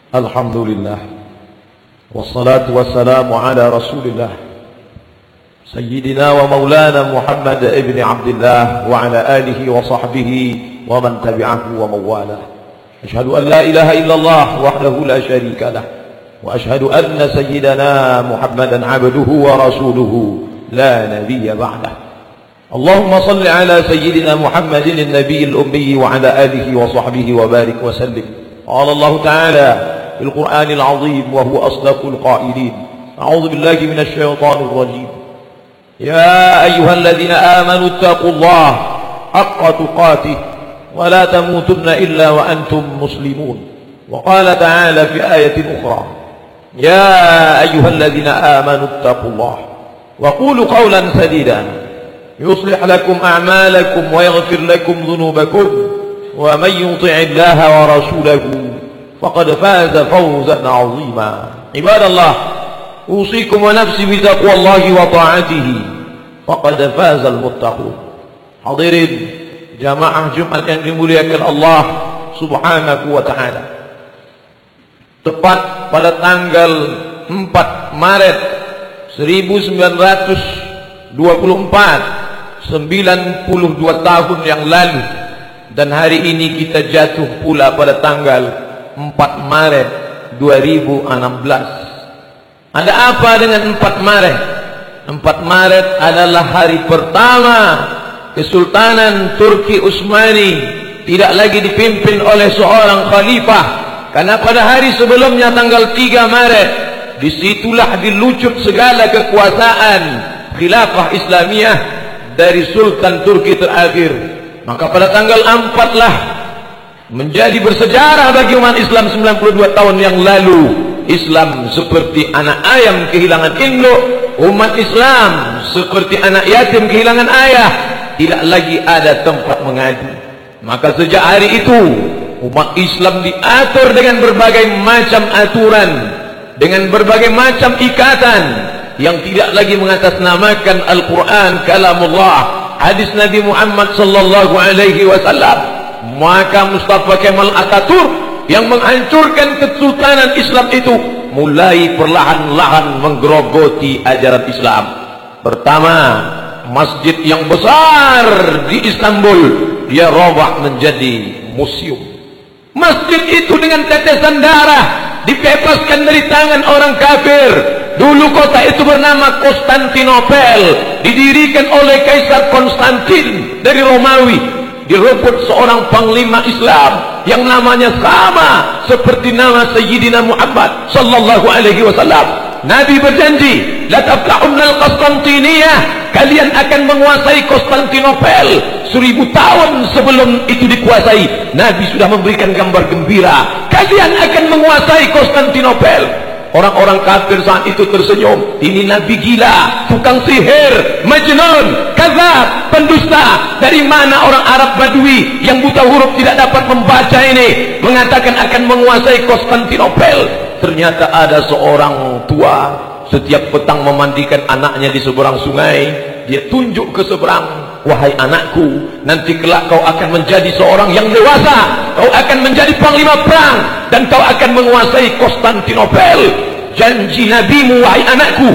Alhamdulillah, wassalatu wassalamu ala rasulillah Sayyidina wa maulana Muhammad ibn Abdullah wa ala alihi wa sahbihi wa man tabi'ahu wa mawalah. Ashhadu an la ilaha illallah wahdahu la sharika lah wa ashhadu anna sayyidana Muhammadan abduhu wa rasuluhu la nabiyya ba'dah. Allahumma salli ala sayyidina Muhammadin an-nabiyil ummi wa ala alihi wa sahbihi wa barik wa sallim. Qala Allah ta'ala في القرآن العظيم وهو أصدق القائلين أعوذ بالله من الشيطان الرجيم يا أيها الذين آمنوا اتقوا الله حق تقاته ولا تموتن إلا وأنتم مسلمون. وقال تعالى في آية أخرى يا أيها الذين آمنوا اتقوا الله وقولوا قولا سديدا يصلح لكم أعمالكم ويغفر لكم ذنوبكم ومن يطع الله ورسوله فقد فاز فوزا عظيما. عباد الله أوصيكم ونفسي بتقوى الله وطاعته فقد فاز المتقون. Hadirin jamaah Jumat yang dimuliakan Allah Subhanahu wa taala. Tepat pada tanggal 4 Maret 1924, 92 tahun yang lalu, dan hari ini kita jatuh pula pada tanggal 4 Maret 2016. Ada apa dengan 4 Maret? 4 Maret adalah hari pertama Kesultanan Turki Utsmani tidak lagi dipimpin oleh seorang khalifah, karena pada hari sebelumnya tanggal 3 Maret disitulah dilucut segala kekuasaan khilafah Islamiyah dari Sultan Turki terakhir. Maka pada tanggal 4 lah menjadi bersejarah bagi umat Islam 92 tahun yang lalu. Islam seperti anak ayam kehilangan induk, umat Islam seperti anak yatim kehilangan ayah, tidak lagi ada tempat mengadu. Maka sejak hari itu umat Islam diatur dengan berbagai macam aturan, dengan berbagai macam ikatan yang tidak lagi mengatasnamakan Al-Quran kalamullah, hadis Nabi Muhammad sallallahu alaihi wasallam. Maka Mustafa Kemal Atatürk yang menghancurkan kesultanan Islam itu mulai perlahan-lahan menggerogoti ajaran Islam. Pertama, masjid yang besar di Istanbul dia robah menjadi museum. Masjid itu dengan tetesan darah dibebaskan dari tangan orang kafir. Dulu kota itu bernama Konstantinopel, didirikan oleh Kaisar Konstantin dari Romawi. Direbut seorang panglima Islam yang namanya sama seperti nama Sayyidina Muhammad sallallahu alaihi wasallam. Nabi berjanji, la taflahunna al-Konstantiniyah, kalian akan menguasai Konstantinopel. 1000 tahun sebelum itu dikuasai, Nabi sudah memberikan gambar gembira, kalian akan menguasai Konstantinopel. Orang-orang kafir saat itu tersenyum, ini Nabi gila, tukang sihir, majnun, kadzab, pendusta. Dari mana orang Arab Badui yang buta huruf tidak dapat membaca ini mengatakan akan menguasai Konstantinopel? Ternyata ada seorang tua setiap petang memandikan anaknya di seberang sungai. Dia tunjuk ke seberang, wahai anakku, nanti kelak kau akan menjadi seorang yang dewasa, kau akan menjadi panglima perang, dan kau akan menguasai Konstantinopel. Janji nabimu, wahai anakku,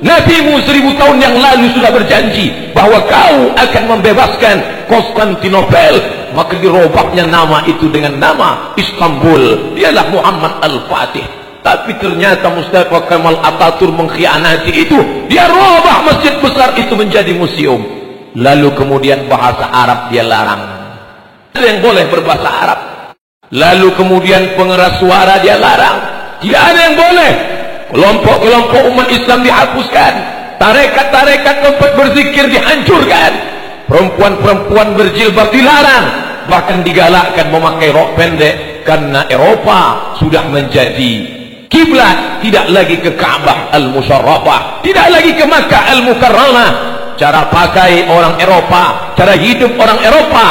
nabimu 1000 tahun yang lalu sudah berjanji bahwa kau akan membebaskan Konstantinopel. Maka dirobaknya nama itu dengan nama Istanbul, dialah Muhammad Al-Fatih. Tapi ternyata Mustafa Kemal Atatürk mengkhianati itu, dia robah masjid besar itu menjadi museum. Lalu kemudian bahasa Arab dia larang, ada yang boleh berbahasa Arab. Lalu kemudian pengeras suara dia larang, tidak ada yang boleh. Kelompok-kelompok umat Islam dihapuskan, tarekat-tarekat tempat berzikir dihancurkan, perempuan-perempuan berjilbab dilarang, bahkan digalakkan memakai rok pendek karena Eropa sudah menjadi kiblat, tidak lagi ke Ka'bah Al-Musyarrafah, tidak lagi ke Makkah Al-Mukarramah. Cara pakai orang Eropa, cara hidup orang Eropa.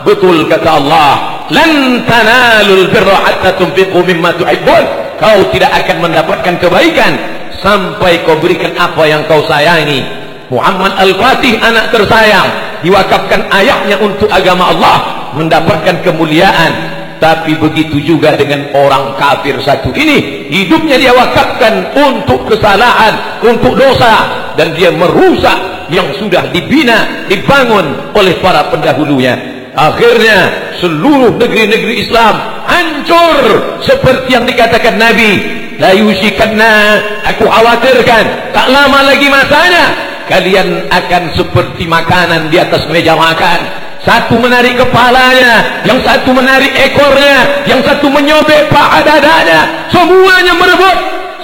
Betul kata Allah, lan tanalul birra hatta tunfiqu mimma tuhibbun. Kau tidak akan mendapatkan kebaikan sampai kau berikan apa yang kau sayangi. Muhammad Al-Fatih, anak tersayang, diwakafkan ayahnya untuk agama Allah, mendapatkan kemuliaan. Tapi begitu juga dengan orang kafir satu ini, hidupnya dia wakafkan untuk kesalahan, untuk dosa, dan dia merusak yang sudah dibina, dibangun oleh para pendahulunya. Akhirnya seluruh negeri-negeri Islam hancur seperti yang dikatakan Nabi, la yusikanna, aku khawatirkan tak lama lagi masanya kalian akan seperti makanan di atas meja makan. Satu menarik kepalanya, yang satu menarik ekornya, yang satu menyobek paha dadanya, semuanya merebut.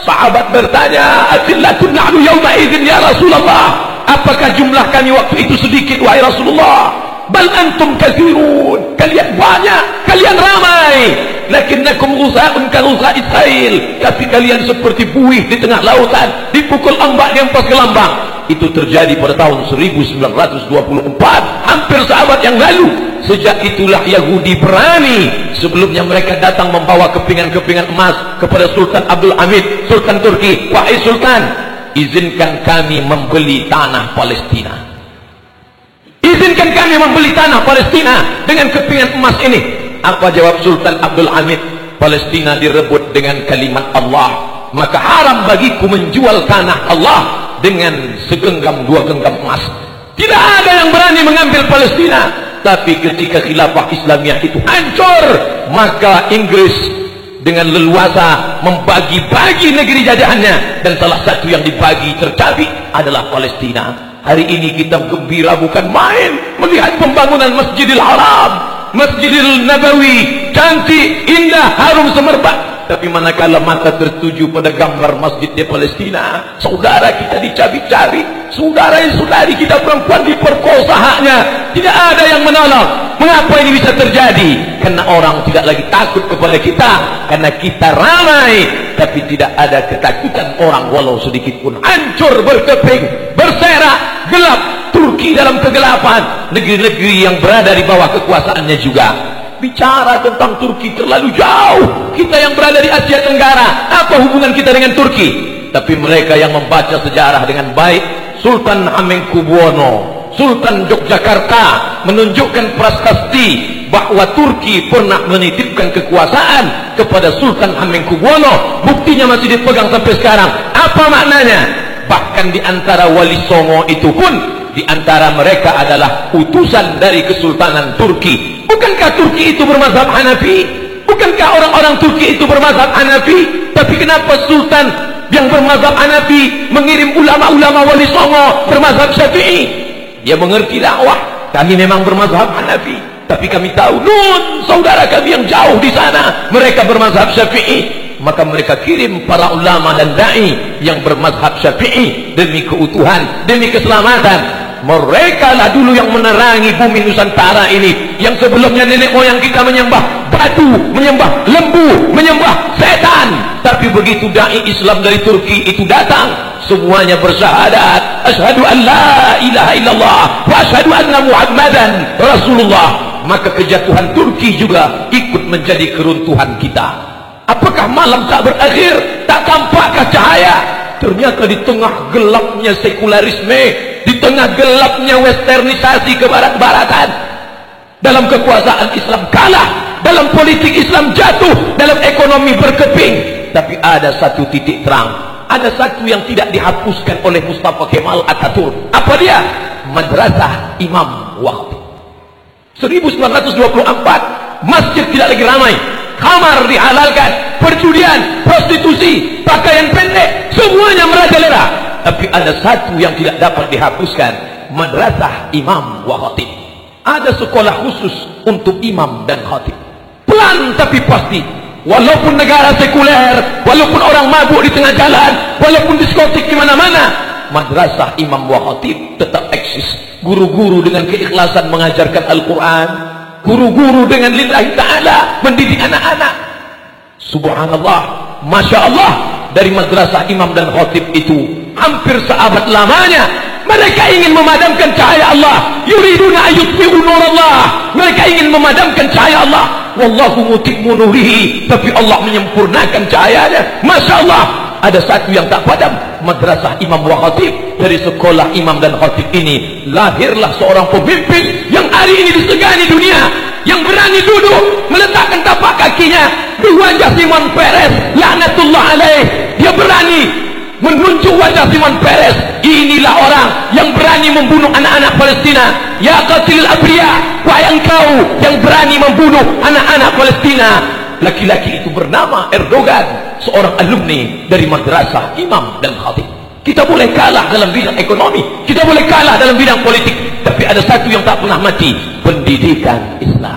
Sahabat bertanya, atillatun nahnu yawma idzin ya Rasulullah, apakah jumlah kami waktu itu sedikit wahai Rasulullah? Bal antum katsirun, kalian banyak, kalian ramai, lakinnakum ghusaa'un ka ghusaa'is sail, tapi kalian seperti buih di tengah lautan, dipukul ombak dihempas ke lambang. Itu terjadi pada tahun 1924, hampir seabad yang lalu. Sejak itulah Yahudi berani. Sebelumnya mereka datang membawa kepingan-kepingan emas kepada Sultan Abdul Hamid, Sultan Turki. Wahai Sultan, izinkan kami membeli tanah Palestina. Izinkan kami membeli tanah Palestina dengan kepingan emas ini. Apa jawab Sultan Abdul Hamid? Palestina direbut dengan kalimat Allah, maka haram bagiku menjual tanah Allah dengan segenggam dua genggam emas. Tidak ada yang berani mengambil Palestina. Tapi ketika khilafah Islamiyah itu hancur, maka Inggris dengan leluasa membagi-bagi negeri jajahannya, dan salah satu yang dibagi tercabik adalah Palestina. Hari ini kita gembira bukan main melihat pembangunan Masjidil Haram, Masjidil Nabawi, cantik, indah, harum semerbak. Tapi manakala mata tertuju pada gambar masjid di Palestina, saudara kita dicabik-cabik, saudara-saudari kita perempuan diperkosa haknya, tidak ada yang menolong. Mengapa ini bisa terjadi? Karena orang tidak lagi takut kepada kita, karena kita ramai, tapi tidak ada ketakutan orang walau sedikit pun. Hancur, berkeping, berserak, gelap. Turki dalam kegelapan, negeri-negeri yang berada di bawah kekuasaannya juga. Bicara tentang Turki terlalu jauh. Kita yang berada di Asia Tenggara, apa hubungan kita dengan Turki? Tapi mereka yang membaca sejarah dengan baik, Sultan Hamengkubuwono, Sultan Yogyakarta menunjukkan prasasti bahwa Turki pernah menitipkan kekuasaan kepada Sultan Hamengkubuwono. Buktinya masih dipegang sampai sekarang. Apa maknanya? Bahkan di antara Wali Songo itu pun, di antara mereka adalah utusan dari Kesultanan Turki. Bukankah Turki itu bermazhab Hanafi? Bukankah orang-orang Turki itu bermazhab Hanafi? Tapi kenapa Sultan yang bermazhab Hanafi mengirim ulama-ulama Wali Songo bermazhab Syafi'i? Dia mengerti dakwah. Kami memang bermazhab Hanafi, tapi kami tahu saudara kami yang jauh di sana mereka bermazhab Syafi'i. Maka mereka kirim para ulama dan da'i yang bermazhab Syafi'i demi keutuhan, demi keselamatan. Mereka lah dulu yang menerangi bumi Nusantara ini, yang sebelumnya nenek moyang kita menyembah batu, menyembah lembu, menyembah setan. Tapi begitu da'i Islam dari Turki itu datang, semuanya bersyahadat, asyhadu an la ilaha illallah wa asyhadu anna Muhammadan Rasulullah. Maka kejatuhan Turki juga ikut menjadi keruntuhan kita. Apakah malam tak berakhir? Tak tampakkah cahaya? Ternyata di tengah gelapnya sekularisme, di tengah gelapnya westernisasi kebarat-baratan, dalam kekuasaan Islam kalah, dalam politik Islam jatuh, dalam ekonomi berkeping. Tapi ada satu titik terang, ada satu yang tidak dihapuskan oleh Mustafa Kemal Atatürk. Apa dia? Madrasah Imam Wahbi. 1924, masjid tidak lagi ramai, khamar dihalalkan, perjudian, prostitusi, pakaian pendek, semuanya merajalela. Tapi ada satu yang tidak dapat dihapuskan, Madrasah Imam wa Khatib. Ada sekolah khusus untuk imam dan khatib. Pelan tapi pasti. Walaupun negara sekuler, walaupun orang mabuk di tengah jalan, walaupun diskotik di mana-mana, Madrasah Imam wa Khatib tetap eksis. Guru-guru dengan keikhlasan mengajarkan Al-Quran, guru-guru dengan lillahi ta'ala mendidik anak-anak. Subhanallah, Masya Allah, dari Madrasah Imam dan Khatib itu hampir seabad lamanya mereka ingin memadamkan cahaya Allah. Yuriduna ayyutfi'u nurallah, mereka ingin memadamkan cahaya Allah. Wallahu mutimmu nurihi, tapi Allah menyempurnakan cahayanya. Masya Allah, ada satu yang tak padam, madrasah imam wa khatib. Dari sekolah imam dan khatib ini lahirlah seorang pemimpin yang hari ini disegani dunia, yang berani duduk meletakkan tapak kakinya di wajah Simon Peres laknatullah alaih. Dia berani menunjuk wajah Simon Peres. Inilah orang yang berani membunuh anak-anak Palestina. Ya qatilul abriya, wahai engkau yang berani membunuh anak-anak Palestina. Laki-laki itu bernama Erdogan, seorang alumni dari madrasah imam dan khatib. Kita boleh kalah dalam bidang ekonomi, kita boleh kalah dalam bidang politik, tapi ada satu yang tak pernah mati, pendidikan Islam.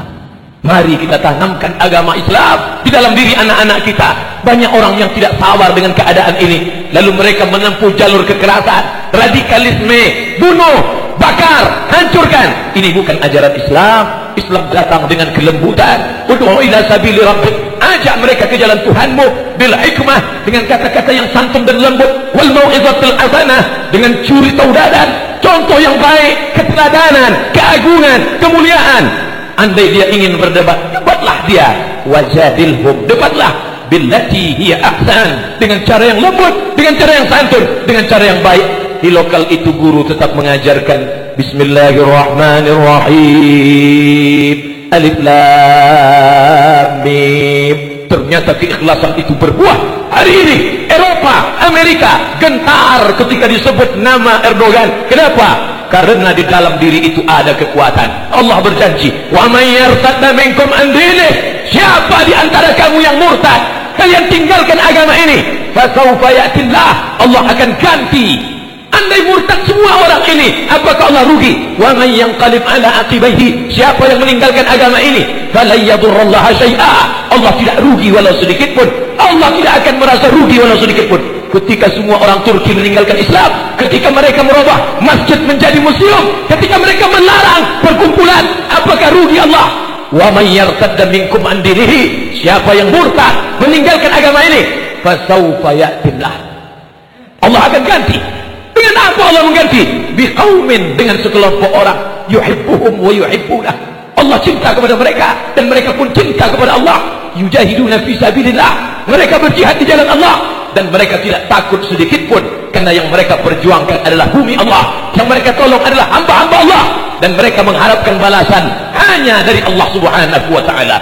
Mari kita tanamkan agama Islam di dalam diri anak-anak kita. Banyak orang yang tidak sabar dengan keadaan ini, lalu mereka menempuh jalur kekerasan, radikalisme, bunuh, bakar, hancurkan. Ini bukan ajaran Islam. Islam datang dengan kelembutan. Ud'u ila sabili rabbik, ajak mereka ke jalan Tuhanmu bil hikmah, dengan kata-kata yang santun dan lembut, wal mau'izatil hasanah, dengan curi tauladan, contoh yang baik, keteladanan, keagungan, kemuliaan. Andai dia ingin berdebat, debatlah dia. Wajadilhum, debatlah billati hiya ahsan, dengan cara yang lembut, dengan cara yang santun, dengan cara yang baik. Di lokal itu guru tetap mengajarkan Bismillahirrahmanirrahim, Alif Lam Mim. Ternyata keikhlasan itu berbuah. Hari ini Eropa, Amerika gentar ketika disebut nama Erdogan. Kenapa? Karena di dalam diri itu ada kekuatan. Allah berjanji, wa may yartadda minkum an dinihi, siapa di antara kamu yang murtad, kalian tinggalkan agama ini, fasawfa ya'tillah, Allah akan ganti. Andai murtad semua orang ini, apakah Allah rugi? Wa man yanqalib ala aqibaihi, siapa yang meninggalkan agama ini, fala yadurrallaha syai'a, Allah tidak rugi walau sedikit pun. Allah tidak akan merasa rugi walau sedikit pun. Ketika semua orang Turki meninggalkan Islam, ketika mereka merubah masjid menjadi museum, ketika mereka melarang perkumpulan, apakah rugi Allah? Wa may yartadda minkum an dinihi, siapa yang murtad meninggalkan agama ini, fasawfa ya'tillah, Allah akan ganti. Dengan apa Allah mengganti? Biqaumin, dengan sekelompok orang, yuhibbuhum wa yuhibbunah, Allah cinta kepada mereka dan mereka pun cinta kepada Allah. Yujahiduna fi sabilillah, mereka berjihad di jalan Allah dan mereka tidak takut sedikit pun, karena yang mereka perjuangkan adalah bumi Allah, yang mereka tolong adalah hamba-hamba Allah, dan mereka mengharapkan balasan hanya dari Allah Subhanahu wa taala.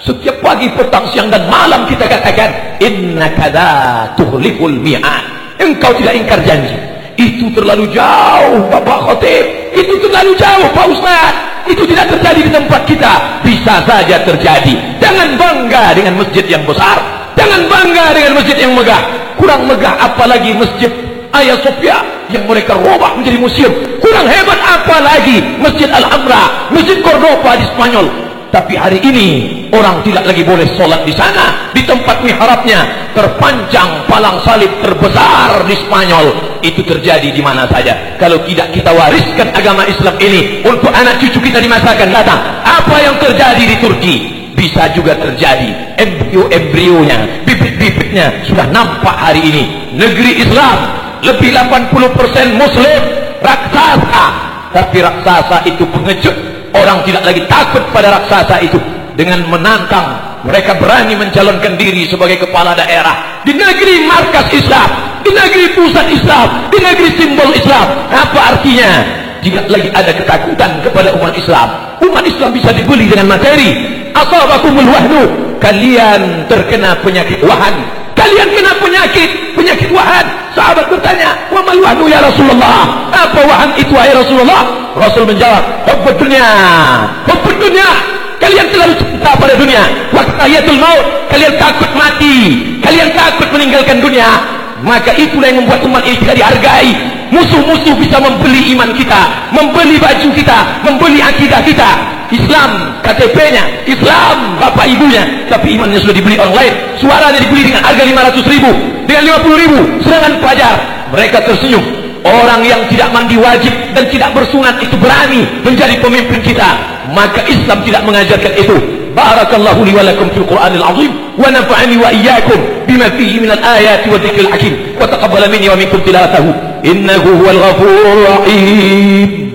Setiap pagi, petang, siang dan malam kita katakan, innaka la tukhliful mi'ad, engkau tidak ingkar janji. Itu terlalu jauh Bapak Khatib, itu terlalu jauh Pak Ustaz, itu tidak terjadi di tempat kita. Bisa saja terjadi. Jangan bangga dengan masjid yang besar, jangan bangga dengan masjid yang megah. Kurang megah apalagi masjid Hagia Sophia yang mereka robah menjadi museum. Kurang hebat apalagi masjid Al-Hamra, masjid Cordoba di Spanyol. Tapi hari ini orang tidak lagi boleh sholat di sana. Di tempat mihrabnya terpanjang palang salib terbesar di Spanyol. Itu terjadi di mana saja. Kalau tidak kita wariskan agama Islam ini untuk anak cucu kita di masa akan datang. Apa yang terjadi di Turki bisa juga terjadi. Embrio-embrionya, bibit-bibitnya sudah nampak hari ini. Negeri Islam lebih 80% Muslim, raksasa. Tapi raksasa itu pengecut. Orang tidak lagi takut pada raksasa itu. Dengan menantang, mereka berani mencalonkan diri sebagai kepala daerah di negeri markas Islam, di negeri pusat Islam, di negeri simbol Islam. Apa artinya? Tidak lagi ada ketakutan kepada umat Islam. Umat Islam bisa dibeli dengan materi. Asabakumul wahnu, kalian terkena penyakit wahan, kalian kena penyakit wahan. Sahabat bertanya, wa mal wahnu ya Rasulullah, apa wahan itu ya Rasulullah? Rasul menjawab, hubbud dunya, hubbud dunya, kalian terlalu cinta pada dunia. Waqtayatul maut, kalian takut mati, kalian takut meninggalkan dunia. Maka itulah yang membuat umat ini tidak dihargai. Musuh-musuh bisa membeli iman kita, membeli baju kita, membeli akidah kita. Islam KTP-nya, Islam bapak ibunya, tapi imannya sudah dibeli orang lain. Suaranya dibeli dengan harga 500.000, dengan 50.000. Serangan pelajar, mereka tersenyum. Orang yang tidak mandi wajib dan tidak bersunat itu berani menjadi pemimpin kita. Maka Islam tidak mengajarkan itu. Barakallahu li wa lakum fil Qur'anil azim wa nafa'ani wa iyyakum bima fihi minal ayati wa dzikril hakim wa taqabbala minni wa minkum tilawatahu innahu huwal ghafurur rahim.